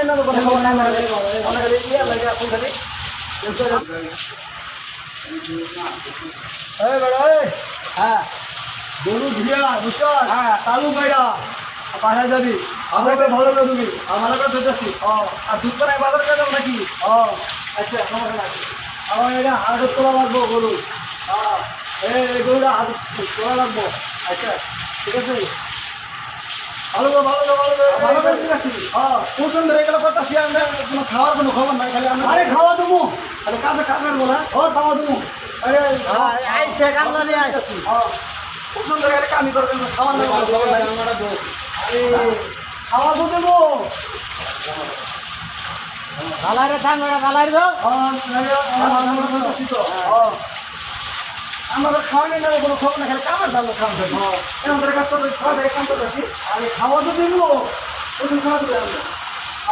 না তো কোনো খবর নাই মানে অনেক ইয়ে লাগে এখন খালি এই বড় এই হ্যাঁ গরু ধুইয়া বুঝছো হ্যাঁ চালু কইরা পাঠায় যাবি আমাকে ভালো করে দিবি আমার কাছে দিতেছি আর দুধ পাড়ায় বাজার করে দেবো নাকি আচ্ছা সমস্যা নাই আমার এটা হাত তোলা লাগবো গরু এই গরুটা হাত তোলা লাগবো আচ্ছা ঠিক আছে ভালো করে ঠিক আছে কোন ধরে এগুলো করতেছি আমরা কোনো খাওয়ার কোনো খবর নাই খালি আমরা আরে খাওয়া দেবো আরে কাজে বলা খাওয়া দেবো আরে আইসে কামলা নিয়ে আইছি কোন ধরে এটা কামি করবেন খাওয়ার নাই খাওয়া তো দেবো কালারে থাঙ্গড়া কালার দাও আমরা খাওয়ানি না কোনো খবর না খালি কামার দাম খাওয়া আমাদের কাছে খাওয়া কাম করতেছি আরে খাওয়া তো দেবো খাওয়া দেবো